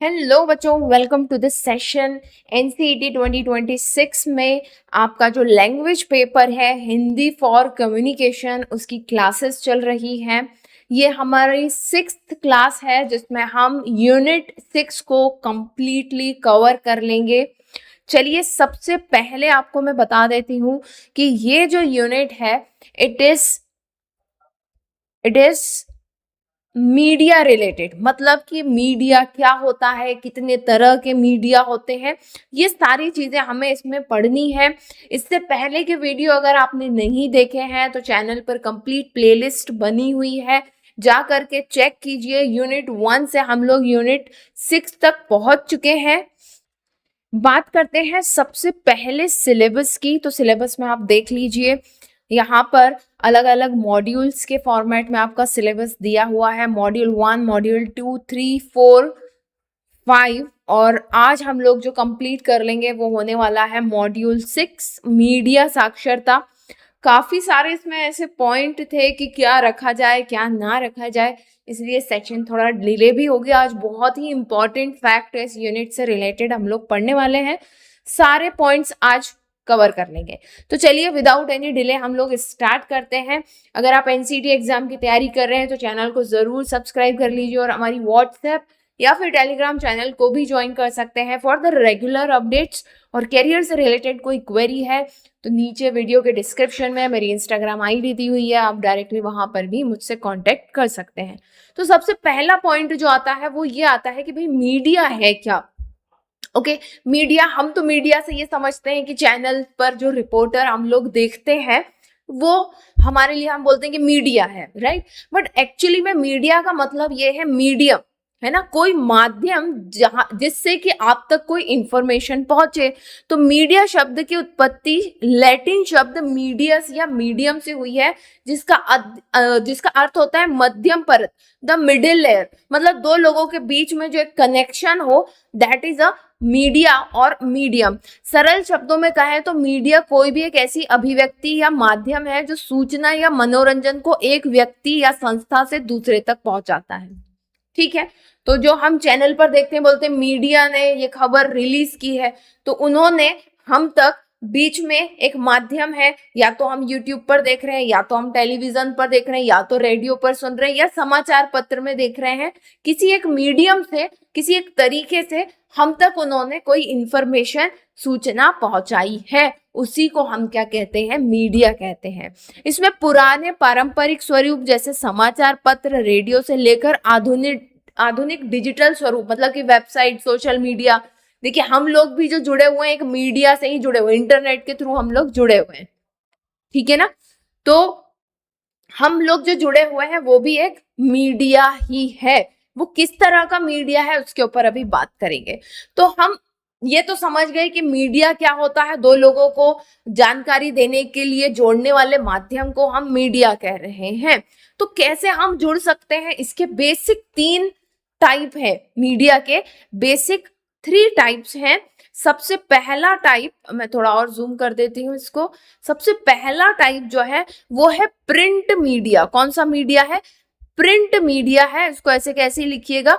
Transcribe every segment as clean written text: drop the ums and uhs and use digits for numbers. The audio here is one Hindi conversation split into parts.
हेलो बच्चों, welcome to this session. NCET 2026 में आपका जो लैंग्वेज पेपर है हिंदी फॉर कम्युनिकेशन, उसकी क्लासेस चल रही हैं। ये हमारी 6th क्लास है जिसमें हम यूनिट 6 को कंप्लीटली कवर कर लेंगे। चलिए, सबसे पहले आपको मैं बता देती हूँ कि ये जो यूनिट है इट इज मीडिया रिलेटेड, मतलब कि मीडिया क्या होता है, कितने तरह के मीडिया होते हैं, ये सारी चीजें हमें इसमें पढ़नी है। इससे पहले के वीडियो अगर आपने नहीं देखे हैं तो चैनल पर कंप्लीट प्लेलिस्ट बनी हुई है, जा करके चेक कीजिए। यूनिट 1 से हम लोग यूनिट 6 तक पहुंच चुके हैं। बात करते हैं सबसे पहले सिलेबस की। तो सिलेबस में आप देख लीजिए, यहाँ पर अलग अलग मॉड्यूल्स के फॉर्मेट में आपका सिलेबस दिया हुआ है। मॉड्यूल 1, मॉड्यूल 2, 3, 4, 5 और आज हम लोग जो कंप्लीट कर लेंगे वो होने वाला है मॉड्यूल 6, मीडिया साक्षरता। काफी सारे इसमें ऐसे पॉइंट थे कि क्या रखा जाए क्या ना रखा जाए, इसलिए सेशन थोड़ा डिले भी हो गया। आज बहुत ही इंपॉर्टेंट फैक्ट इस यूनिट से रिलेटेड हम लोग पढ़ने वाले हैं, सारे पॉइंट्स आज कवर कर लेंगे। तो चलिए, विदाउट एनी डिले हम लोग स्टार्ट करते हैं। अगर आप एनसीटी एग्जाम की तैयारी कर रहे हैं तो चैनल को जरूर सब्सक्राइब कर लीजिए और हमारी व्हाट्सएप या फिर टेलीग्राम चैनल को भी ज्वाइन कर सकते हैं फॉर द रेगुलर अपडेट्स। और करियर से रिलेटेड कोई क्वेरी है तो नीचे वीडियो के डिस्क्रिप्शन में मेरी इंस्टाग्राम आईडी दी हुई है, आप डायरेक्टली वहां पर भी मुझसे कांटेक्ट कर सकते हैं। तो सबसे पहला पॉइंट जो आता है वो ये आता है कि भाई मीडिया है क्या। ओके, मीडिया, हम तो मीडिया से ये समझते हैं कि चैनल पर जो रिपोर्टर हम लोग देखते हैं वो हमारे लिए हम बोलते हैं कि मीडिया है, राइट। बट एक्चुअली में मीडिया का मतलब ये है मीडियम, है ना, कोई माध्यम जहां जिससे कि आप तक कोई इंफॉर्मेशन पहुंचे। तो मीडिया शब्द की उत्पत्ति लैटिन शब्द मीडियस या मीडियम से हुई है, जिसका अर्थ होता है मध्यम परत, द मिडिल लेयर, मतलब दो लोगों के बीच में जो एक कनेक्शन हो, दैट इज अ मीडिया और मीडियम। सरल शब्दों में कहें तो मीडिया कोई भी एक ऐसी अभिव्यक्ति या माध्यम है जो सूचना या मनोरंजन को एक व्यक्ति या संस्था से दूसरे तक पहुंचाता है। ठीक है, तो जो हम चैनल पर देखते हैं, बोलते हैं मीडिया ने ये खबर रिलीज की है, तो उन्होंने हम तक बीच में एक माध्यम है, या तो हम यूट्यूब पर देख रहे हैं, या तो हम टेलीविजन पर देख रहे हैं, या तो रेडियो पर सुन रहे हैं, या समाचार पत्र में देख रहे हैं, किसी एक मीडियम से, किसी एक तरीके से हम तक उन्होंने कोई इंफॉर्मेशन, सूचना पहुंचाई है, उसी को हम क्या कहते हैं, मीडिया कहते हैं। इसमें पुराने पारंपरिक स्वरूप जैसे समाचार पत्र, रेडियो से लेकर आधुनिक डिजिटल स्वरूप, मतलब कि वेबसाइट, सोशल मीडिया। देखिए, हम लोग भी जो जुड़े हुए हैं एक मीडिया से ही जुड़े हुए, इंटरनेट के थ्रू हम लोग जुड़े हुए हैं, ठीक है ना। तो हम लोग जो जुड़े हुए हैं वो भी एक मीडिया ही है। वो किस तरह का मीडिया है उसके ऊपर अभी बात करेंगे। तो हम ये तो समझ गए कि मीडिया क्या होता है, दो लोगों को जानकारी देने के लिए जोड़ने वाले माध्यम को हम मीडिया कह रहे हैं। तो कैसे हम जुड़ सकते हैं, इसके बेसिक 3 टाइप है मीडिया के, बेसिक 3 टाइप्स हैं। सबसे पहला टाइप, मैं थोड़ा और जूम कर देती हूँ इसको, सबसे पहला टाइप जो है वो है प्रिंट मीडिया। कौन सा मीडिया है, प्रिंट मीडिया है। इसको ऐसे कैसे लिखिएगा,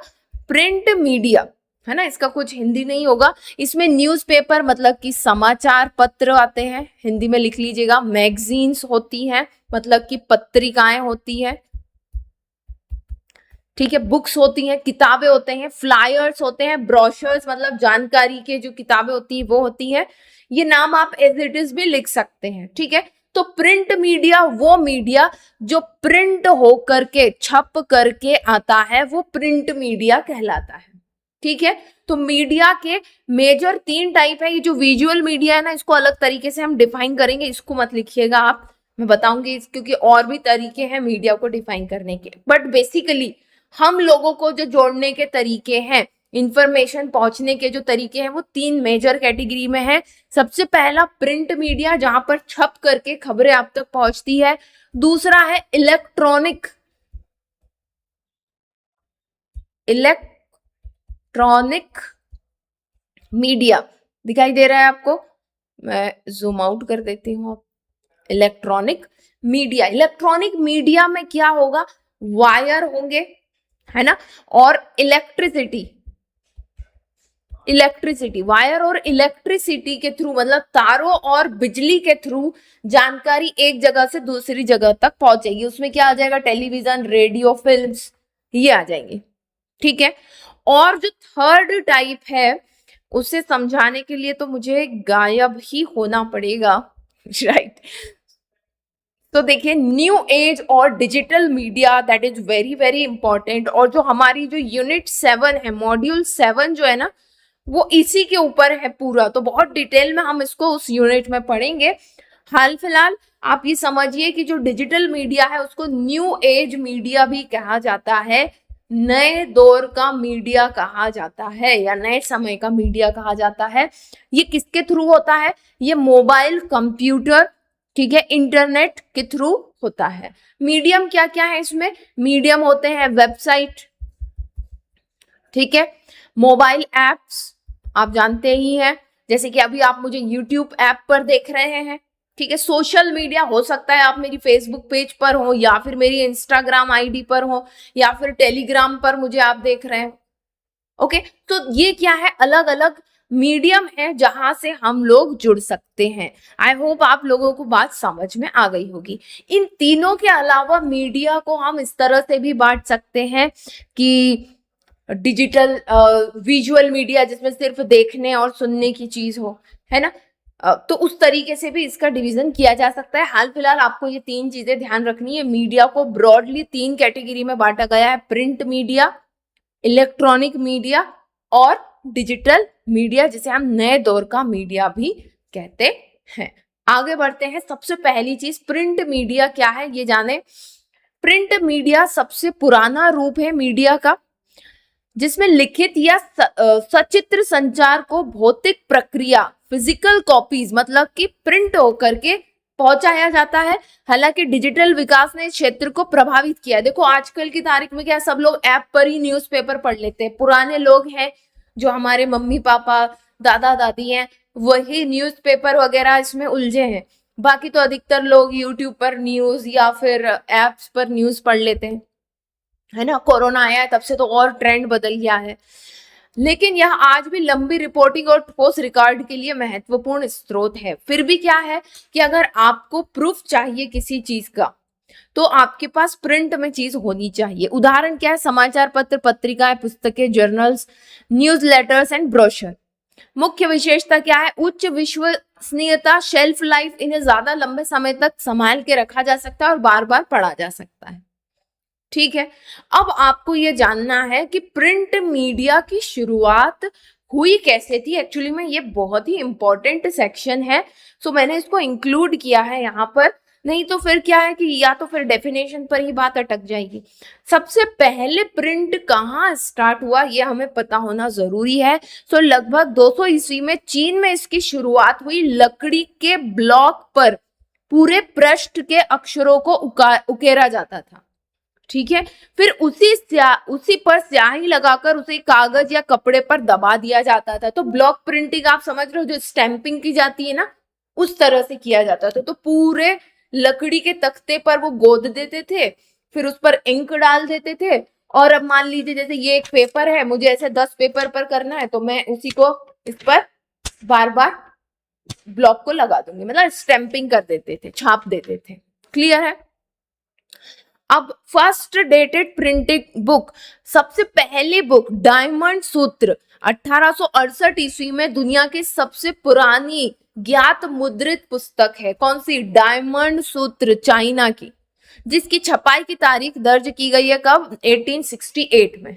प्रिंट मीडिया, है ना, इसका कुछ हिंदी नहीं होगा। इसमें न्यूज़पेपर मतलब कि समाचार पत्र आते हैं, हिंदी में लिख लीजिएगा। मैगजीन्स होती हैं, मतलब कि पत्रिकाएं होती हैं, ठीक है। बुक्स होती हैं, किताबें होते हैं, फ्लायर्स होते हैं, ब्रोशर्स मतलब जानकारी के जो किताबें होती हैं वो होती है। ये नाम आप एज इट इज भी लिख सकते हैं, ठीक है। तो प्रिंट मीडिया, वो मीडिया जो प्रिंट होकर के, छप करके आता है, वो प्रिंट मीडिया कहलाता है, ठीक है। तो मीडिया के मेजर 3 टाइप है। ये जो विजुअल मीडिया है ना, इसको अलग तरीके से हम डिफाइन करेंगे, इसको मत लिखिएगा आप, मैं बताऊंगी, क्योंकि और भी तरीके हैं मीडिया को डिफाइन करने के। बट बेसिकली हम लोगों को जो जोड़ने के तरीके हैं, इंफॉर्मेशन पहुंचने के जो तरीके हैं, वो 3 मेजर कैटेगरी में है। सबसे पहला प्रिंट मीडिया, जहां पर छप करके खबरें आप तक पहुंचती है। दूसरा है इलेक्ट्रॉनिक मीडिया, दिखाई दे रहा है आपको, मैं जूम आउट कर देती हूँ। इलेक्ट्रॉनिक मीडिया में क्या होगा, वायर होंगे, है ना, और इलेक्ट्रिसिटी, इलेक्ट्रिसिटी, वायर और इलेक्ट्रिसिटी के थ्रू, मतलब तारों और बिजली के थ्रू जानकारी एक जगह से दूसरी जगह तक पहुंचेगी। उसमें क्या आ जाएगा, टेलीविजन, रेडियो, फिल्म्स, ये आ जाएंगे। ठीक है। और जो थर्ड टाइप है उसे समझाने के लिए तो मुझे गायब ही होना पड़ेगा, राइट। तो देखिए, न्यू एज और digital media, that is very very important. और जो हमारी जो यूनिट 7 है, मॉड्यूल 7 जो है ना, वो इसी के ऊपर है पूरा। तो बहुत डिटेल में हम इसको उस यूनिट में पढ़ेंगे। हाल फिलहाल आप ये समझिए कि जो डिजिटल मीडिया है उसको न्यू एज मीडिया भी कहा जाता है, नए दौर का मीडिया कहा जाता है, या नए समय का मीडिया कहा जाता है। ये किसके थ्रू होता है, ये मोबाइल, कंप्यूटर, ठीक है, इंटरनेट के थ्रू होता है। मीडियम क्या क्या है इसमें, मीडियम होते हैं वेबसाइट, ठीक है, मोबाइल एप्स, आप जानते ही हैं, जैसे कि अभी आप मुझे यूट्यूब ऐप पर देख रहे हैं, ठीक है। सोशल मीडिया हो सकता है आप मेरी फेसबुक पेज पर हो, या फिर मेरी इंस्टाग्राम आईडी पर हो, या फिर टेलीग्राम पर मुझे आप देख रहे हो। ओके, तो ये क्या है, अलग अलग मीडियम है जहां से हम लोग जुड़ सकते हैं। आई होप आप लोगों को बात समझ में आ गई होगी। इन तीनों के अलावा मीडिया को हम इस तरह से भी बांट सकते हैं कि डिजिटल विजुअल मीडिया, जिसमें सिर्फ देखने और सुनने की चीज हो, है ना, तो उस तरीके से भी इसका डिवीजन किया जा सकता है। हाल फिलहाल आपको ये तीन चीजें ध्यान रखनी है। मीडिया को ब्रॉडली तीन कैटेगरी में बांटा गया है, प्रिंट मीडिया, इलेक्ट्रॉनिक मीडिया और डिजिटल मीडिया, जिसे हम नए दौर का मीडिया भी कहते हैं। आगे बढ़ते हैं। सबसे पहली चीज, प्रिंट मीडिया क्या है ये जाने। प्रिंट मीडिया सबसे पुराना रूप है मीडिया का, जिसमें लिखित या सचित्र संचार को भौतिक प्रक्रिया, फिजिकल कॉपीज, मतलब कि प्रिंट होकर के पहुंचाया जाता है। हालांकि डिजिटल विकास ने इस क्षेत्र को प्रभावित किया। देखो आजकल की तारीख में क्या, सब लोग ऐप पर ही न्यूज़पेपर पढ़ लेते हैं। पुराने लोग हैं जो हमारे मम्मी पापा, दादा दादी हैं, वही न्यूज़पेपर वगैरह इसमें उलझे हैं। बाकी तो अधिकतर लोग यूट्यूब पर न्यूज या फिर एप्स पर न्यूज पढ़ लेते हैं, है ना। कोरोना आया है तब से तो और ट्रेंड बदल गया है, लेकिन यह आज भी लंबी रिपोर्टिंग और ठोस रिकॉर्ड के लिए महत्वपूर्ण स्रोत है। फिर भी क्या है कि अगर आपको प्रूफ चाहिए किसी चीज का, तो आपके पास प्रिंट में चीज होनी चाहिए। उदाहरण क्या है, समाचार पत्र, पत्रिकाएं, पुस्तकें, journals, news letters and brochure. मुख्य विशेषता क्या है, उच्च विश्वसनीयता, शेल्फ लाइफ, इन्हें ज्यादा लंबे समय तक संभाल के रखा जा सकता है और बार बार पढ़ा जा सकता है। ठीक है। अब आपको ये जानना है कि प्रिंट मीडिया की शुरुआत हुई कैसे थी। एक्चुअली में ये बहुत ही इंपॉर्टेंट सेक्शन है, सो मैंने इसको इंक्लूड किया है यहाँ पर। नहीं तो फिर क्या है कि या तो फिर डेफिनेशन पर ही बात अटक जाएगी। सबसे पहले प्रिंट कहाँ स्टार्ट हुआ ये हमें पता होना जरूरी है। सो लगभग 200 ईस्वी में चीन में इसकी शुरुआत हुई। लकड़ी के ब्लॉक पर पूरे पृष्ठ के अक्षरों को उकेरा जाता था, ठीक है। फिर उसी पर स्याही लगाकर उसे कागज या कपड़े पर दबा दिया जाता था। तो ब्लॉक प्रिंटिंग आप समझ रहे हो, जो स्टैंपिंग की जाती है ना, उस तरह से किया जाता था। तो पूरे लकड़ी के तख्ते पर वो गोद देते थे, फिर उस पर इंक डाल देते थे। और अब मान लीजिए जैसे ये एक पेपर है, मुझे ऐसे 10 पेपर पर करना है, तो मैं उसी को इस पर बार बार ब्लॉक को लगा दूंगी, मतलब स्टैंपिंग कर देते थे, छाप देते थे। क्लियर है। अब फर्स्ट डेटेड प्रिंटेड बुक, सबसे पहली बुक डायमंड सूत्र 1868 ईस्वी में दुनिया की सबसे पुरानी ज्ञात मुद्रित पुस्तक है। कौन सी, डायमंड सूत्र, चाइना की, जिसकी छपाई की तारीख दर्ज की गई है कब, 1868 में।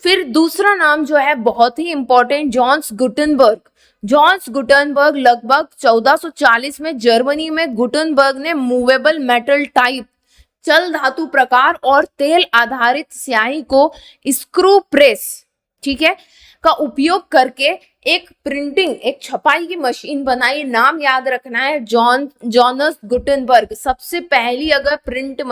फिर दूसरा नाम जो है बहुत ही important, Johannes Gutenberg. Johannes Gutenberg लगभग 1440 में जर्मनी में गुटेनबर्ग ने मूवेबल मेटल टाइप, चल धातु प्रकार और तेल आधारित स्याही को स्क्रू प्रेस, ठीक है, का उपयोग करके एक प्रिंटिंग, एक छपाई की मशीन बनाई। नाम याद रखना है, जॉनस गुटेनबर्ग। सबसे पहली अगर प्रिंट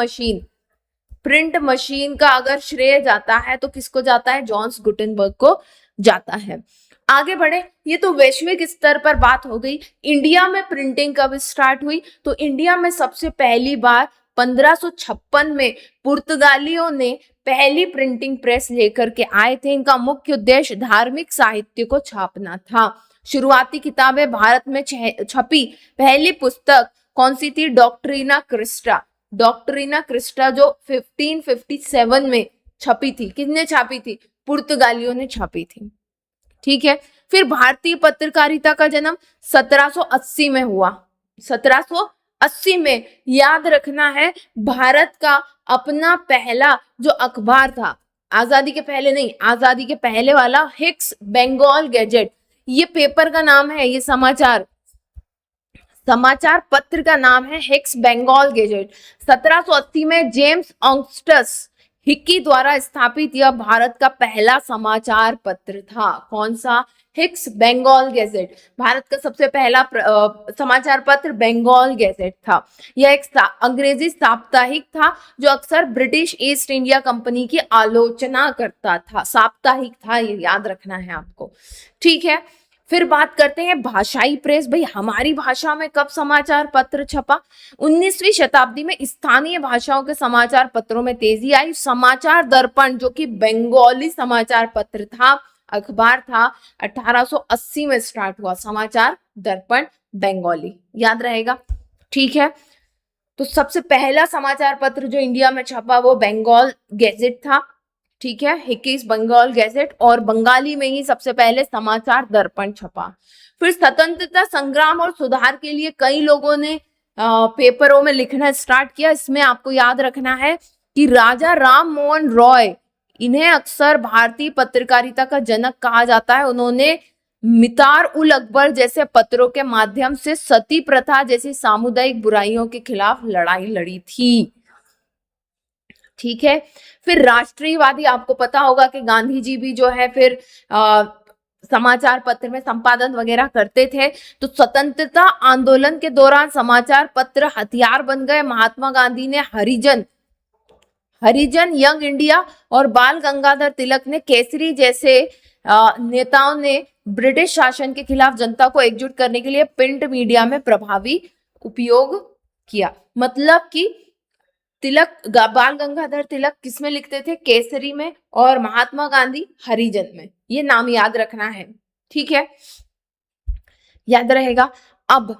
मशीन का अगर श्रेय जाता है तो किसको जाता है, जॉन्स गुटेनबर्ग को जाता है। आगे बढ़े, ये तो वैश्विक स्तर पर बात हो गई। इंडिया में प्रिंटिंग कब स्टार्ट हुई, तो इंडिया में सबसे पहली बार 1556 में पुर्तगालियों ने पहली प्रिंटिंग प्रेस लेकर के आए थे। इनका मुख्य उद्देश्य धार्मिक साहित्य को छापना था। शुरुआती किताबें भारत में छपी पहली पुस्तक कौन सी थी? डॉक्ट्रिना क्रिस्टा। डॉक्ट्रिना क्रिस्टा जो 1557 में छपी थी। किसने छापी थी? पुर्तगालियों ने छापी थी। ठीक है। फिर भारतीय पत्रकारिता का जन्म 1780 में हुआ। 1780 में, याद रखना है, भारत का अपना पहला जो अखबार था, आजादी के पहले नहीं, आजादी के पहले वाला, हिक्स बंगाल गैजेट, ये पेपर का नाम है, ये समाचार पत्र का नाम है हिक्स बंगाल गैजेट। 1780 में जेम्स ऑगस्टस हिक्की द्वारा स्थापित यह भारत का पहला समाचार पत्र था। कौन सा? Hicks Bengal gadget. भारत का सबसे पहला समाचार पत्र बंगाल गैजेट था। यह एक अंग्रेजी साप्ताहिक था जो अक्सर ब्रिटिश ईस्ट इंडिया कंपनी की आलोचना करता था। साप्ताहिक था, ये याद रखना है आपको। ठीक है। फिर बात करते हैं भाषाई प्रेस। भाई हमारी भाषा में कब समाचार पत्र छपा? 19वीं शताब्दी में स्थानीय भाषाओं के समाचार पत्रों में तेजी आई। समाचार दर्पण जो कि बंगाली समाचार पत्र था, अखबार था, 1880 में स्टार्ट हुआ। समाचार दर्पण बंगाली, याद रहेगा। ठीक है। तो सबसे पहला समाचार पत्र जो इंडिया में छपा वो बंगाल गैजेट था। ठीक है, हिक्कीज बंगाल गैजेट, और बंगाली में ही सबसे पहले समाचार दर्पण छपा। फिर स्वतंत्रता संग्राम और सुधार के लिए कई लोगों ने पेपरों में लिखना स्टार्ट किया। इसमें आपको याद रखना है कि राजा राम मोहन रॉय, इन्हें अक्सर भारतीय पत्रकारिता का जनक कहा जाता है। उन्होंने मितार उल अकबर जैसे पत्रों के माध्यम से सती प्रथा जैसी सामुदायिक बुराइयों के खिलाफ लड़ाई लड़ी थी। ठीक है। फिर राष्ट्रीयवादी, आपको पता होगा कि गांधी जी भी जो है फिर समाचार पत्र में संपादन वगैरह करते थे। तो स्वतंत्रता आंदोलन के दौरान समाचार पत्र हथियार बन गए। महात्मा गांधी ने हरिजन, यंग इंडिया और बाल गंगाधर तिलक ने केसरी जैसे नेताओं ने ब्रिटिश शासन के खिलाफ जनता को एकजुट करने के लिए प्रिंट मीडिया में प्रभावी उपयोग किया। मतलब कि बाल गंगाधर तिलक किसमें लिखते थे? केसरी में, और महात्मा गांधी हरिजन में। ये नाम याद रखना है। ठीक है, याद रहेगा। अब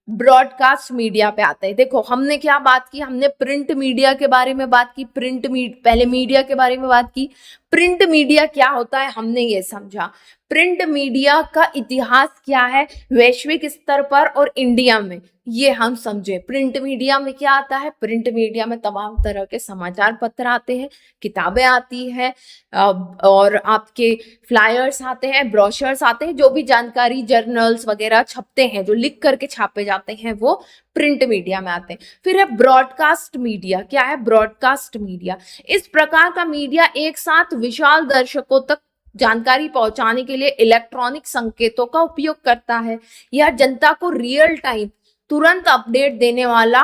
ब्रॉडकास्ट मीडिया पे आते हैं। देखो हमने क्या बात की? हमने प्रिंट मीडिया के बारे में बात की। पहले मीडिया के बारे में बात की। प्रिंट मीडिया क्या होता है हमने ये समझा। प्रिंट मीडिया का इतिहास क्या है वैश्विक स्तर पर और इंडिया में, ये हम समझे। प्रिंट मीडिया में क्या आता है? प्रिंट मीडिया में तमाम तरह के समाचार पत्र आते हैं, किताबें आती हैं, और आपके फ्लायर्स आते हैं, ब्रोशर्स आते हैं, जो भी जानकारी जर्नल्स वगैरह छपते हैं, जो लिख करके छापे जाते हैं, वो प्रिंट मीडिया में आते हैं। फिर है ब्रॉडकास्ट मीडिया। क्या है ब्रॉडकास्ट मीडिया? इस प्रकार का मीडिया एक साथ विशाल दर्शकों तक जानकारी पहुंचाने के लिए इलेक्ट्रॉनिक संकेतों का उपयोग करता है। यह जनता को रियल टाइम तुरंत अपडेट देने वाला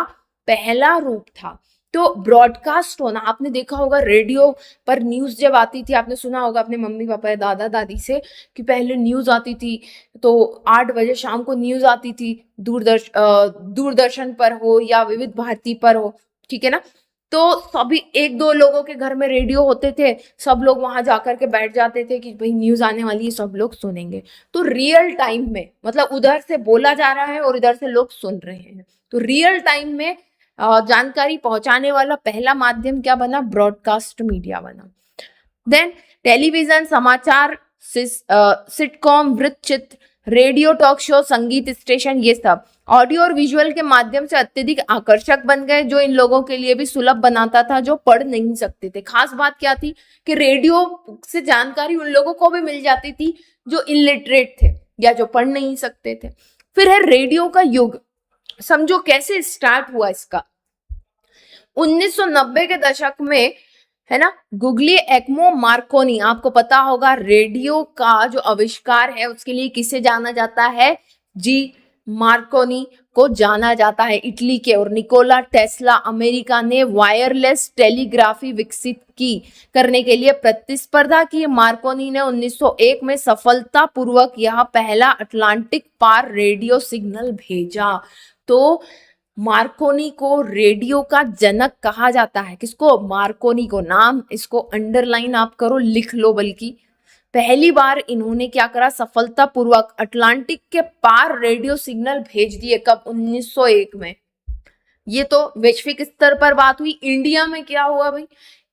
पहला रूप था। तो ब्रॉडकास्ट होना, आपने देखा होगा रेडियो पर न्यूज जब आती थी, आपने सुना होगा अपने मम्मी पापा या दादा दादी से कि पहले न्यूज आती थी तो 8 बजे शाम को न्यूज आती थी, दूरदर्शन पर हो या विविध भारती पर हो। ठीक है ना। तो सभी 1-2 लोगों के घर में रेडियो होते थे, सब लोग वहां जाकर के बैठ जाते थे कि भाई न्यूज आने वाली है, सब लोग सुनेंगे। तो रियल टाइम में, मतलब उधर से बोला जा रहा है और इधर से लोग सुन रहे हैं, तो रियल टाइम में जानकारी पहुंचाने वाला पहला माध्यम क्या बना? ब्रॉडकास्ट मीडिया बना। देन टेलीविजन, समाचार, सिटकॉम, वृत्तचित्र, रेडियो टॉक शो, संगीत स्टेशन, ये सब ऑडियो और विजुअल के माध्यम से अत्यधिक आकर्षक बन गए, जो इन लोगों के लिए भी सुलभ बनाता था जो पढ़ नहीं सकते थे। खास बात क्या थी कि रेडियो से जानकारी उन लोगों को भी मिल जाती थी जो इलिटरेट थे या जो पढ़ नहीं सकते थे। फिर है रेडियो का युग। समझो कैसे स्टार्ट हुआ इसका। 1990 के दशक में, है ना, गुग्लिएमो मार्कोनी, आपको पता होगा रेडियो का जो आविष्कार है उसके लिए किसे जाना जाता है? जी मार्कोनी को जाना जाता है, इटली के। और निकोला टेस्ला, अमेरिका ने वायरलेस टेलीग्राफी विकसित करने के लिए प्रतिस्पर्धा की। मार्कोनी ने 1901 में सफलतापूर्वक यह पहला अटलांटिक पार रेडियो सिग्नल भेजा। तो मार्कोनी को रेडियो का जनक कहा जाता है। किसको? मार्कोनी को। नाम इसको अंडरलाइन आप करो, लिख लो बल्कि। पहली बार इन्होंने क्या करा? सफलतापूर्वक अटलांटिक के पार रेडियो सिग्नल भेज दिए। कब? 1901 में। ये तो वैश्विक स्तर पर बात हुई। इंडिया में क्या हुआ भाई?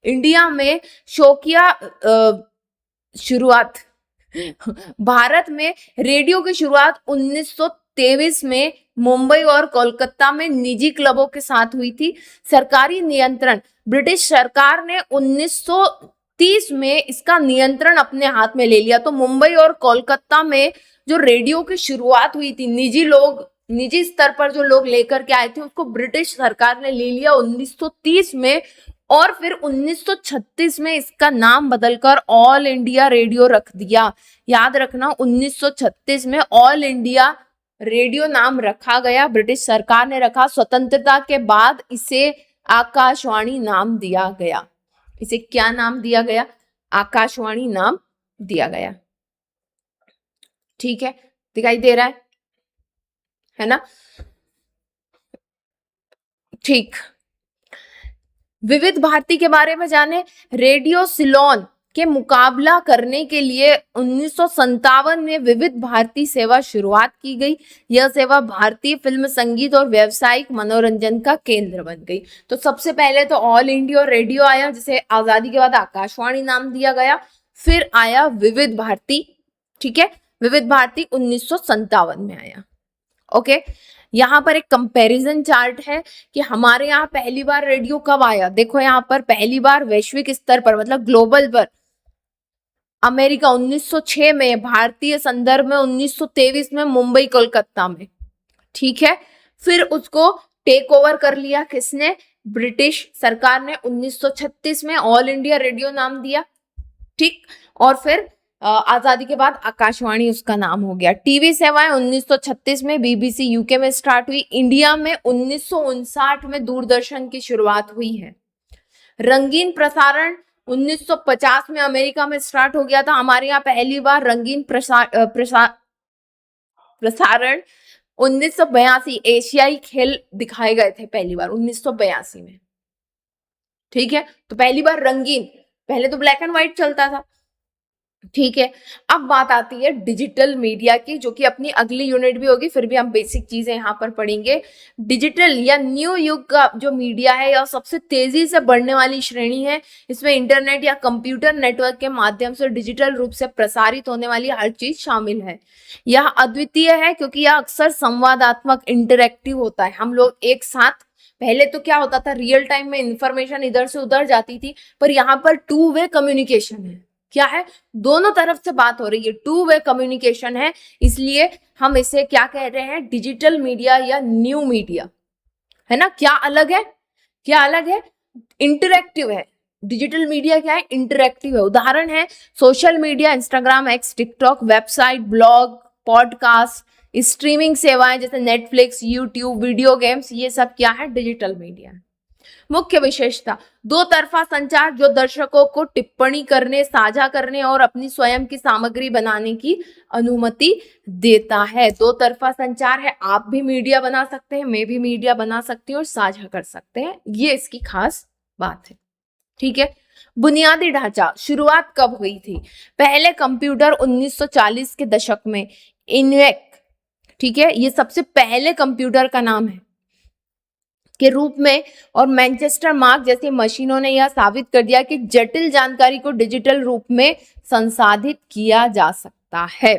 इंडिया में शौकिया शुरुआत भारत में रेडियो की शुरुआत 1923 में मुंबई और कोलकाता में निजी क्लबों के साथ हुई थी। सरकारी नियंत्रण ब्रिटिश सरकार ने 1930 में इसका नियंत्रण अपने हाथ में ले लिया। तो मुंबई और कोलकाता में जो रेडियो की शुरुआत हुई थी, निजी स्तर पर जो लोग लेकर के आए थे, उसको ब्रिटिश सरकार ने ले लिया 1930 में। और फिर 1936 में इसका नाम बदलकर ऑल इंडिया रेडियो रख दिया। याद रखना, 1936 में ऑल इंडिया रेडियो नाम रखा गया, ब्रिटिश सरकार ने रखा। स्वतंत्रता के बाद इसे आकाशवाणी नाम दिया गया। इसे क्या नाम दिया गया? आकाशवाणी नाम दिया गया। ठीक है, दिखाई दे रहा है ना? ठीक। विविध भारती के बारे में जाने। रेडियो सिलोन के मुकाबला करने के लिए 1957 में विविध भारती सेवा शुरुआत की गई। यह सेवा भारतीय फिल्म, संगीत और व्यावसायिक मनोरंजन का केंद्र बन गई। तो सबसे पहले तो ऑल इंडिया रेडियो आया, जिसे आजादी के बाद आकाशवाणी नाम दिया गया। फिर आया विविध भारती। ठीक है, विविध भारती 1957 में आया। ओके, यहाँ पर एक कंपैरिजन चार्ट है कि हमारे यहाँ पहली बार रेडियो कब आया। देखो यहाँ पर पहली बार वैश्विक स्तर पर, मतलब ग्लोबल पर, अमेरिका 1906 में, भारतीय संदर्भ में 1923 में, मुंबई कोलकाता में। ठीक है, फिर उसको टेक ओवर कर लिया किसने? ब्रिटिश सरकार ने 1936 में ऑल इंडिया रेडियो नाम दिया। ठीक, और फिर आजादी के बाद आकाशवाणी उसका नाम हो गया। टीवी सेवाएं 1936 में बीबीसी यूके में स्टार्ट हुई। इंडिया में 1959 में दूरदर्शन की शुरुआत हुई है। रंगीन प्रसारण 1950 में अमेरिका में स्टार्ट हो गया था। हमारे यहाँ पहली बार रंगीन प्रसारण 1982 एशियाई खेल दिखाए गए थे पहली बार 1982 में। ठीक है, तो पहली बार रंगीन, पहले तो ब्लैक एंड व्हाइट चलता था। ठीक है, अब बात आती है डिजिटल मीडिया की, जो कि अपनी अगली यूनिट भी होगी, फिर भी हम बेसिक चीजें यहाँ पर पढ़ेंगे। डिजिटल या न्यू युग का जो मीडिया है, यह सबसे तेजी से बढ़ने वाली श्रेणी है। इसमें इंटरनेट या कंप्यूटर नेटवर्क के माध्यम से डिजिटल रूप से प्रसारित होने वाली हर चीज शामिल है। यह अद्वितीय है क्योंकि यह अक्सर संवादात्मक, इंटरेक्टिव होता है। हम लोग एक साथ, पहले तो क्या होता था, रियल टाइम में इंफॉर्मेशन इधर से उधर जाती थी, पर यहाँ पर टू वे कम्युनिकेशन है। क्या है? दोनों तरफ से बात हो रही है, टू वे कम्युनिकेशन है। इसलिए हम इसे क्या कह रहे हैं? डिजिटल मीडिया या न्यू मीडिया, है ना? क्या अलग है? क्या अलग है? इंटरेक्टिव है। डिजिटल मीडिया क्या है? इंटरेक्टिव है। उदाहरण है social media, Instagram, x, TikTok, website, blog, podcast, streaming सेवाएं जैसे नेटफ्लिक्स, यूट्यूब, वीडियो गेम्स, ये सब क्या है? Digital media. मुख्य विशेषता, दो तरफा संचार, जो दर्शकों को टिप्पणी करने, साझा करने और अपनी स्वयं की सामग्री बनाने की अनुमति देता है। दो तरफा संचार है, आप भी मीडिया बना सकते हैं, मैं भी मीडिया बना सकती हूँ और साझा कर सकते हैं, ये इसकी खास बात है। ठीक है, बुनियादी ढांचा, शुरुआत कब हुई थी? पहले कंप्यूटर 1940 के दशक में, इन्वेक, ठीक है, ये सबसे पहले कंप्यूटर का नाम है, के रूप में, और मैनचेस्टर मार्क जैसी मशीनों ने यह साबित कर दिया कि जटिल जानकारी को डिजिटल रूप में संसाधित किया जा सकता है।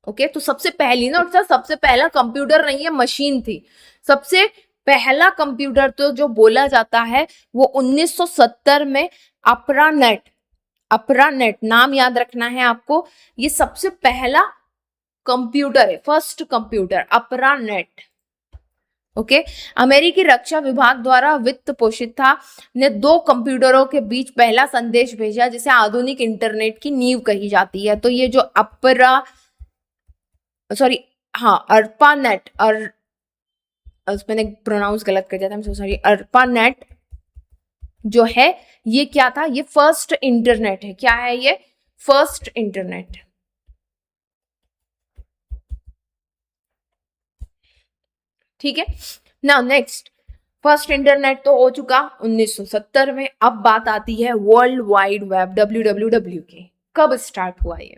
ओके, तो सबसे पहली ना, और सबसे पहला कंप्यूटर नहीं है, मशीन थी। सबसे पहला कंप्यूटर तो जो बोला जाता है वो 1970 में अपरानेट नाम याद रखना है आपको। ये सबसे पहला कंप्यूटर है, फर्स्ट कंप्यूटर अपरानेट। ओके, अमेरिकी रक्षा विभाग द्वारा वित्त पोषित था, ने दो कंप्यूटरों के बीच पहला संदेश भेजा, जिसे आधुनिक इंटरनेट की नींव कही जाती है। तो ये जो अर्पानेट, और मैंने प्रोनाउंस गलत कर दिया था, मैं सॉरी, अर्पानेट जो है ये क्या था? ये फर्स्ट इंटरनेट है। क्या है ये? First internet. ठीक है, नाउ नेक्स्ट, फर्स्ट इंटरनेट तो हो चुका 1970 में। अब बात आती है वर्ल्ड वाइड वेब WWW के, कब स्टार्ट हुआ ये,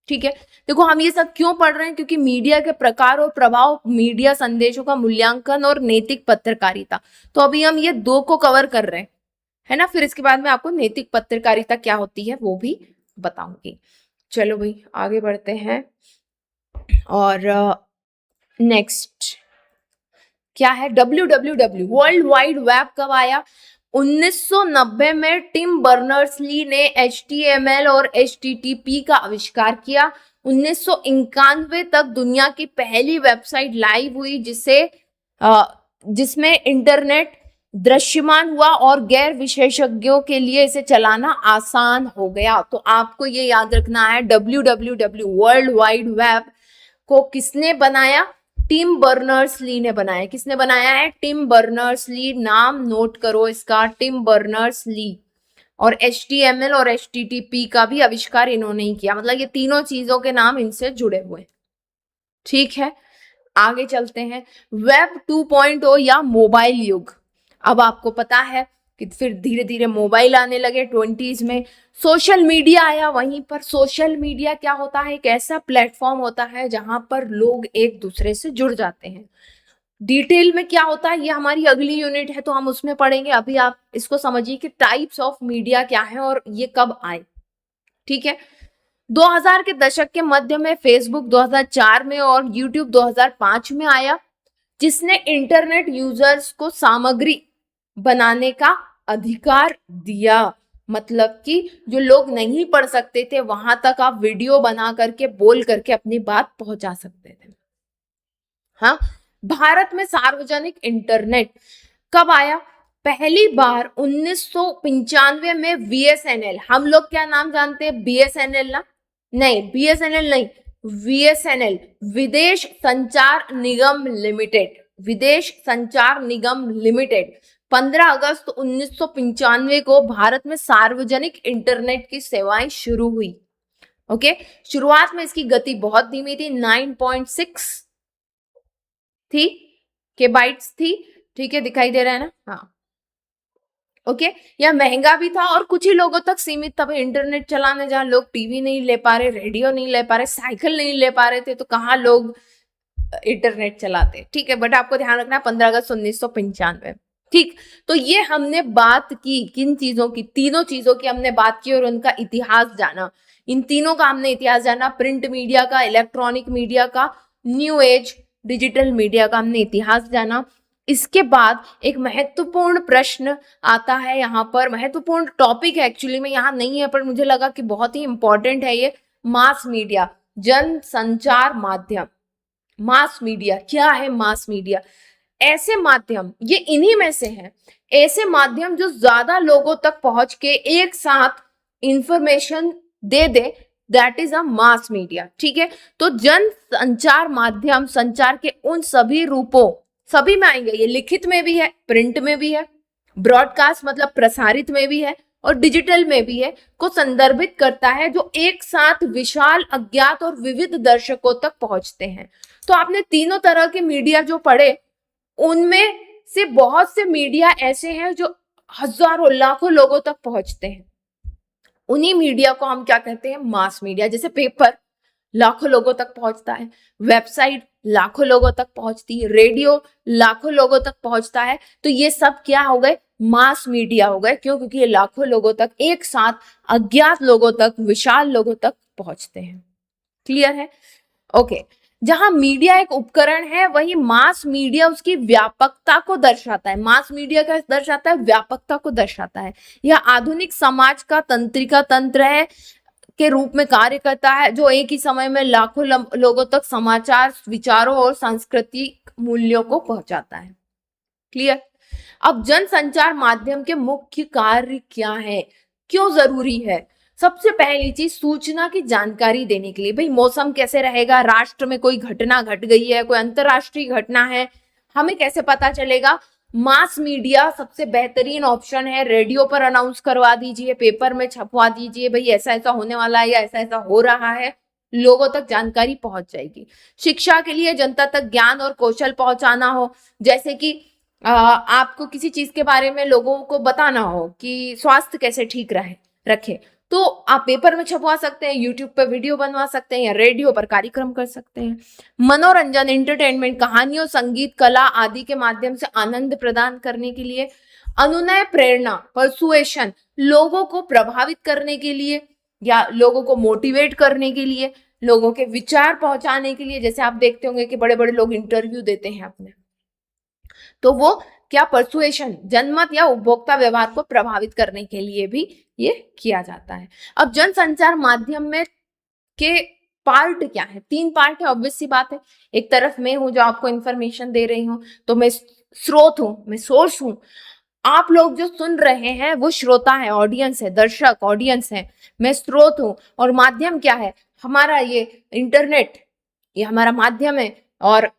ठीक है। देखो हम ये सब क्यों पढ़ रहे हैं, क्योंकि मीडिया के प्रकार और प्रभाव, मीडिया संदेशों का मूल्यांकन और नैतिक पत्रकारिता, तो अभी हम ये दो को कवर कर रहे हैं, है ना। फिर इसके बाद में आपको नैतिक पत्रकारिता क्या होती है वो भी बताऊंगी। चलो भाई आगे बढ़ते हैं। और नेक्स्ट क्या है, WWW वर्ल्ड वाइड वेब कब आया? 1990 में टिम बर्नर्स-ली ने HTML और HTTP का आविष्कार किया। 1991 तक दुनिया की पहली वेबसाइट लाइव हुई जिसमें इंटरनेट दृश्यमान हुआ और गैर विशेषज्ञों के लिए इसे चलाना आसान हो गया। तो आपको ये याद रखना है, WWW वर्ल्ड वाइड वेब को किसने बनाया? टिम बर्नर्स-ली ने बनाया। किसने बनाया है? टिम बर्नर्स-ली, नाम नोट करो इसका, टिम बर्नर्स-ली। और HTML और HTTP का भी आविष्कार इन्होंने ही किया, मतलब ये तीनों चीजों के नाम इनसे जुड़े हुए, ठीक है। आगे चलते हैं, वेब 2.0 या मोबाइल युग। अब आपको पता है कि फिर धीरे धीरे मोबाइल आने लगे 20s में, सोशल मीडिया आया। वहीं पर सोशल मीडिया क्या होता है? एक ऐसा प्लेटफॉर्म होता है जहां पर लोग एक दूसरे से जुड़ जाते हैं। डिटेल में क्या होता है ये हमारी अगली यूनिट है तो हम उसमें पढ़ेंगे। अभी आप इसको समझिए कि टाइप्स ऑफ मीडिया क्या है और ये कब आए, ठीक है। 2000 के दशक के मध्य में फेसबुक 2004 में और यूट्यूब 2005 में आया, जिसने इंटरनेट यूजर्स को सामग्री बनाने का अधिकार दिया। मतलब कि जो लोग नहीं पढ़ सकते थे वहां तक आप वीडियो बना करके, बोल करके अपनी बात पहुंचा सकते थे। हाँ, भारत में सार्वजनिक इंटरनेट कब आया? पहली बार 1995 में BSNL। हम लोग क्या नाम जानते हैं? BSNL ना? नहीं, BSNL नहीं, VSNL, विदेश संचार निगम लिमिटेड। विदेश संचार निगम लिमिटेड 15 अगस्त 1995 को भारत में सार्वजनिक इंटरनेट की सेवाएं शुरू हुई। ओके, शुरुआत में इसकी गति बहुत धीमी थी, 9.6 थी के बाइट्स थी, ठीक है, दिखाई दे रहा है ना? हाँ, ओके। यह महंगा भी था और कुछ ही लोगों तक सीमित था। इंटरनेट चलाने जहां लोग टीवी नहीं ले पा रहे, रेडियो नहीं ले पा रहे, साइकिल नहीं ले पा रहे थे, तो कहाँ लोग इंटरनेट चलाते, ठीक है। बट आपको ध्यान रखना 15 अगस्त 1995, ठीक। तो ये हमने बात की किन चीजों की? तीनों चीजों की हमने बात की और उनका इतिहास जाना। इन तीनों का हमने इतिहास जाना, प्रिंट मीडिया का, इलेक्ट्रॉनिक मीडिया का, न्यू एज डिजिटल मीडिया का हमने इतिहास जाना। इसके बाद एक महत्वपूर्ण प्रश्न आता है, यहाँ पर महत्वपूर्ण टॉपिक है, एक्चुअली में यहाँ नहीं है पर मुझे लगा कि बहुत ही इंपॉर्टेंट है ये, मास मीडिया, जन संचार माध्यम। मास मीडिया क्या है? मास मीडिया ऐसे माध्यम, ये इन्हीं में से है, ऐसे माध्यम जो ज्यादा लोगों तक पहुंच के एक साथ information they they, that is a mass media, ठीक है। तो जन संचार माध्यम संचार के उन सभी रूपों, सभी में आएंगे, ये लिखित में भी है, प्रिंट में भी है, ब्रॉडकास्ट मतलब प्रसारित में भी है और डिजिटल में भी है, को संदर्भित करता है, जो एक साथ विशाल, अज्ञात और विविध दर्शकों तक पहुंचते हैं। तो आपने तीनों तरह के मीडिया जो पढ़े, उनमें से बहुत से मीडिया ऐसे हैं जो हजारों लाखों लोगों तक पहुंचते हैं। उन्हीं मीडिया को हम क्या कहते हैं? Mass media. जैसे पेपर लाखों लोगों तक पहुंचता है, वेबसाइट लाखों लोगों तक पहुंचती है, रेडियो लाखों लोगों तक पहुंचता है, तो ये सब क्या हो गए? मास मीडिया हो गए। क्यों? क्योंकि ये लाखों लोगों तक एक साथ, अज्ञात लोगों तक, विशाल लोगों तक पहुंचते हैं। क्लियर है? ओके। जहां मीडिया एक उपकरण है, वही मास मीडिया उसकी व्यापकता को दर्शाता है। मास मीडिया का दर्शाता है, व्यापकता को दर्शाता है। यह आधुनिक समाज का तंत्रिका तंत्र है के रूप में कार्य करता है, जो एक ही समय में लाखों लोगों तक समाचार, विचारों और सांस्कृतिक मूल्यों को पहुंचाता है। क्लियर? अब जनसंचार माध्यम के मुख्य कार्य क्या है, क्यों जरूरी है? सबसे पहली चीज, सूचना की जानकारी देने के लिए। भाई मौसम कैसे रहेगा, राष्ट्र में कोई घटना घट गई है, कोई अंतरराष्ट्रीय घटना है, हमें कैसे पता चलेगा? मास मीडिया सबसे बेहतरीन ऑप्शन है। रेडियो पर अनाउंस करवा दीजिए, पेपर में छपवा दीजिए, भाई ऐसा ऐसा होने वाला है या ऐसा ऐसा हो रहा है, लोगों तक जानकारी पहुंच जाएगी। शिक्षा के लिए जनता तक ज्ञान और कौशल पहुंचाना हो, जैसे कि आपको किसी चीज के बारे में लोगों को बताना हो कि स्वास्थ्य कैसे ठीक रहे रखे, तो आप पेपर में छपवा सकते हैं, यूट्यूब पर वीडियो बनवा सकते हैं, या रेडियो पर कार्यक्रम कर सकते हैं। मनोरंजन, एंटरटेनमेंट, कहानियों, संगीत, कला आदि के माध्यम से आनंद प्रदान करने के लिए। अनुनय, प्रेरणा, परसुएशन, लोगों को प्रभावित करने के लिए या लोगों को मोटिवेट करने के लिए, लोगों के विचार पहुंचाने के लिए। जैसे आप देखते होंगे कि बड़े बड़े लोग इंटरव्यू देते हैं अपने, तो वो क्या, परसुएशन, जनमत या उपभोक्ता व्यवहार को प्रभावित करने के लिए भी ये किया जाता है। अब जनसंचार माध्यम में के पार्ट क्या है? 3 पार्ट है, ऑब्वियस सी बात है। एक तरफ मैं हूं जो आपको इंफॉर्मेशन दे रही हूं, तो मैं स्रोत हूं, मैं सोर्स हूं। आप लोग जो सुन रहे हैं वो श्रोता है, ऑडियंस है, दर्शक ऑडियंस है। मैं स्रोत हूं। और माध्यम क्या है? हमारा ये इंटरनेट, ये हमारा माध्यम है। और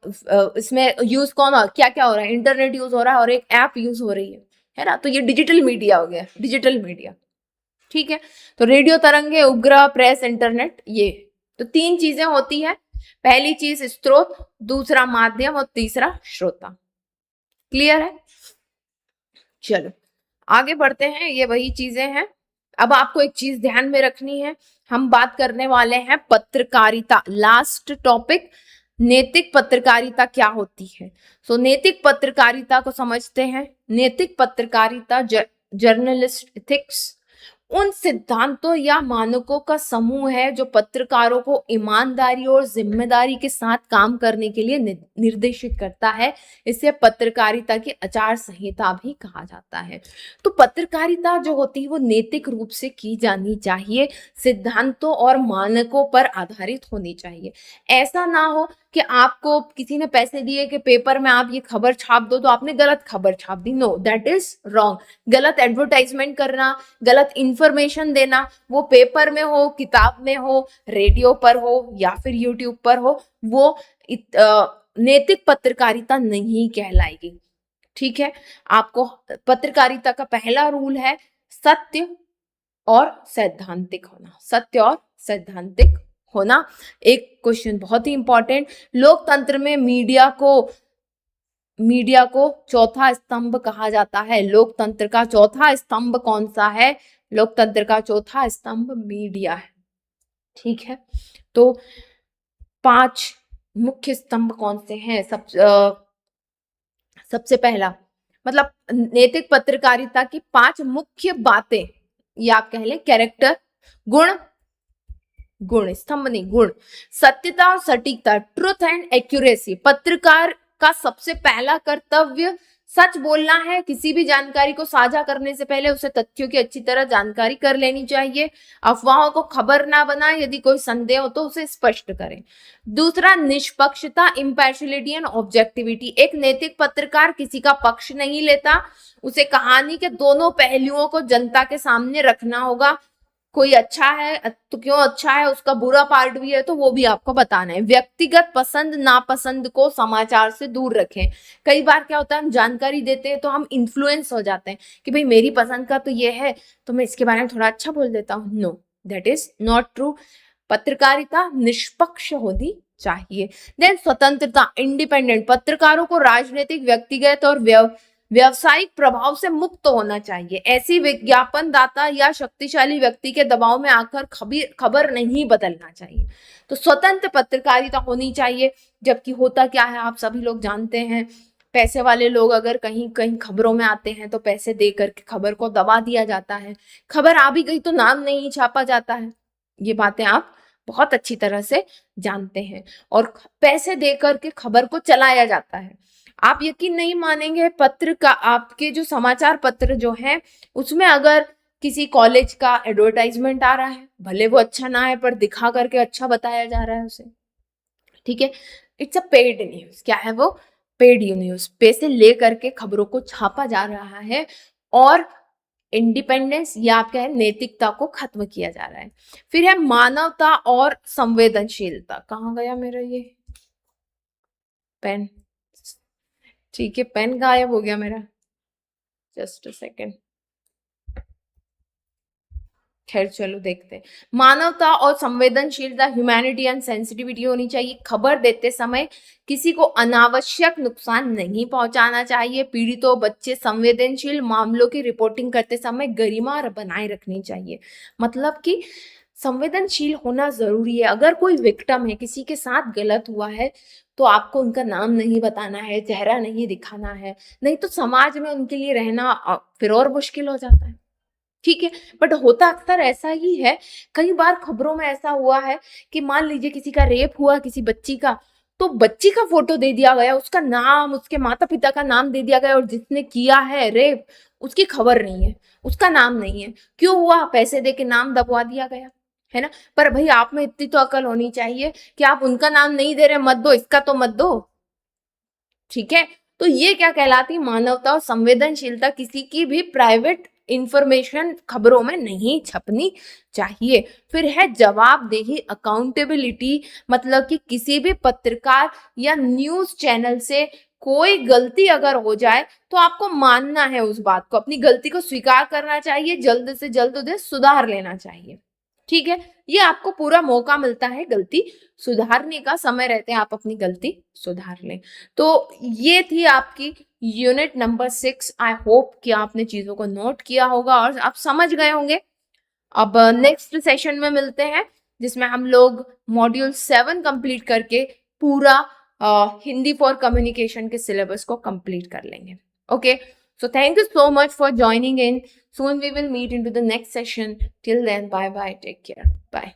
इसमें यूज कौन, क्या क्या हो रहा है? इंटरनेट यूज हो रहा है और एक ऐप यूज हो रही है ना? तो ये डिजिटल मीडिया हो गया, डिजिटल मीडिया। ठीक है। तो रेडियो तरंगे, उपग्रह, प्रेस, इंटरनेट, ये तो 3 चीजें होती है। पहली चीज स्रोत, दूसरा माध्यम, और तीसरा श्रोता। क्लियर है? चलो आगे बढ़ते हैं। ये वही चीजें हैं। अब आपको एक चीज ध्यान में रखनी है, हम बात करने वाले हैं पत्रकारिता, लास्ट टॉपिक। नैतिक पत्रकारिता क्या होती है? सो नैतिक पत्रकारिता को समझते हैं। नैतिक पत्रकारिता, जर्नलिस्ट एथिक्स, उन सिद्धांतों या मानकों का समूह है जो पत्रकारों को ईमानदारी और जिम्मेदारी के साथ काम करने के लिए निर्देशित करता है। इसे पत्रकारिता की आचार संहिता भी कहा जाता है। तो पत्रकारिता जो होती है वो नैतिक रूप से की जानी चाहिए, सिद्धांतों और मानकों पर आधारित होनी चाहिए। ऐसा ना हो कि आपको किसी ने पैसे दिए कि पेपर में आप ये खबर छाप दो, तो आपने गलत खबर छाप दी। No, that is wrong. गलत एडवर्टाइजमेंट करना, गलत इंफॉर्मेशन देना, वो पेपर में हो, किताब में हो, रेडियो पर हो या फिर यूट्यूब पर हो, वो नैतिक पत्रकारिता नहीं कहलाएगी। ठीक है। आपको पत्रकारिता का पहला रूल है सत्य और सैद्धांतिक होना, सत्य और सैद्धांतिक होना। एक क्वेश्चन बहुत ही इंपॉर्टेंट, लोकतंत्र में मीडिया को चौथा स्तंभ कहा जाता है। लोकतंत्र का चौथा स्तंभ कौन सा है? लोकतंत्र का चौथा स्तंभ मीडिया है। ठीक है। तो 5 मुख्य स्तंभ कौन से हैं? सबसे पहला, मतलब नैतिक पत्रकारिता की 5 मुख्य बातें, या आप कह लें कैरेक्टर, गुण, स्तंभ नहीं, गुण। सत्यता और सटीकता, ट्रुथ एंड एक्यूरेसी। पत्रकार का सबसे पहला कर्तव्य सच बोलना है। किसी भी जानकारी को साझा करने से पहले उसे तथ्यों की अच्छी तरह जानकारी कर लेनी चाहिए। अफवाहों को खबर ना बनाए, यदि कोई संदेह हो तो उसे स्पष्ट करें। दूसरा, निष्पक्षता, इम्पार्शियलिटी एंड ऑब्जेक्टिविटी। एक नैतिक पत्रकार किसी का पक्ष नहीं लेता, उसे कहानी के दोनों पहलुओं को जनता के सामने रखना होगा। कोई अच्छा है तो क्यों अच्छा है, उसका बुरा पार्ट भी है तो वो भी आपको बताना है। व्यक्तिगत पसंद नापसंद को समाचार से दूर रखें। कई बार क्या होता है, हम जानकारी देते हैं तो हम इन्फ्लुएंस हो जाते हैं कि भाई मेरी पसंद का तो ये है, तो मैं इसके बारे में थोड़ा अच्छा बोल देता हूँ। No, that is not true. पत्रकारिता निष्पक्ष होनी चाहिए। देन स्वतंत्रता, इंडिपेंडेंट। पत्रकारों को राजनीतिक, व्यक्तिगत और व्यवसायिक प्रभाव से मुक्त होना चाहिए। ऐसी विज्ञापन दाता या शक्तिशाली व्यक्ति के दबाव में आकर खबर नहीं बदलना चाहिए। तो स्वतंत्र पत्रकारिता होनी चाहिए। जबकि होता क्या है, आप सभी लोग जानते हैं, पैसे वाले लोग अगर कहीं कहीं खबरों में आते हैं तो पैसे देकर के खबर को दबा दिया जाता है। खबर आ भी गई तो नाम नहीं छापा जाता है। ये बातें आप बहुत अच्छी तरह से जानते हैं। और पैसे देकर के खबर को चलाया जाता है। आप यकीन नहीं मानेंगे, पत्र का, आपके जो समाचार पत्र जो है उसमें अगर किसी कॉलेज का एडवर्टाइजमेंट आ रहा है, भले वो अच्छा ना है पर दिखा करके अच्छा बताया जा रहा है उसे। ठीक है। It's a paid news. क्या है वो? Paid news. पैसे ले करके खबरों को छापा जा रहा है और इंडिपेंडेंस या आप कहें नैतिकता को खत्म किया जा रहा है। फिर है मानवता और संवेदनशीलता। कहाँ गया मेरा ये पेन? ठीक है, पेन गायब हो गया मेरा, जस्ट अ सेकेंड। खैर चलो देखते हैं। मानवता और संवेदनशीलता, ह्यूमैनिटी एंड सेंसिटिविटी होनी चाहिए। खबर देते समय किसी को अनावश्यक नुकसान नहीं पहुंचाना चाहिए। पीड़ितों, बच्चे, संवेदनशील मामलों की रिपोर्टिंग करते समय गरिमा बनाए रखनी चाहिए। मतलब कि संवेदनशील होना जरूरी है। अगर कोई विक्टिम है, किसी के साथ गलत हुआ है, तो आपको उनका नाम नहीं बताना है, चेहरा नहीं दिखाना है, नहीं तो समाज में उनके लिए रहना फिर और मुश्किल हो जाता है। ठीक है, बट होता अक्सर ऐसा ही है। कई बार खबरों में ऐसा हुआ है कि मान लीजिए किसी का रेप हुआ, किसी बच्ची का, तो बच्ची का फोटो दे दिया गया, उसका नाम, उसके माता पिता का नाम दे दिया गया, और जिसने किया है रेप उसकी खबर नहीं है, उसका नाम नहीं है। क्यों हुआ? पैसे दे के नाम दबवा दिया गया, है ना। पर भाई आप में इतनी तो अकल होनी चाहिए कि आप उनका नाम नहीं दे रहे, मत दो, इसका तो मत दो। ठीक है, तो ये क्या कहलाती? मानवता और संवेदनशीलता। किसी की भी प्राइवेट इंफॉर्मेशन खबरों में नहीं छपनी चाहिए। फिर है जवाबदेही, अकाउंटेबिलिटी। मतलब कि किसी भी पत्रकार या न्यूज चैनल से कोई गलती अगर हो जाए तो आपको मानना है उस बात को, अपनी गलती को स्वीकार करना चाहिए, जल्द से जल्द उसे सुधार लेना चाहिए। ठीक है, ये आपको पूरा मौका मिलता है गलती सुधारने का, समय रहते आप अपनी गलती सुधार लें। तो ये थी आपकी यूनिट नंबर 6। आई होप कि आपने चीजों को नोट किया होगा और आप समझ गए होंगे। अब नेक्स्ट सेशन में मिलते हैं, जिसमें हम लोग मॉड्यूल 7 कंप्लीट करके पूरा हिंदी फॉर कम्युनिकेशन के सिलेबस को कंप्लीट कर लेंगे। Okay, so thank you so much for joining in. Soon we will meet into the next session. Till then, bye bye, take care, bye.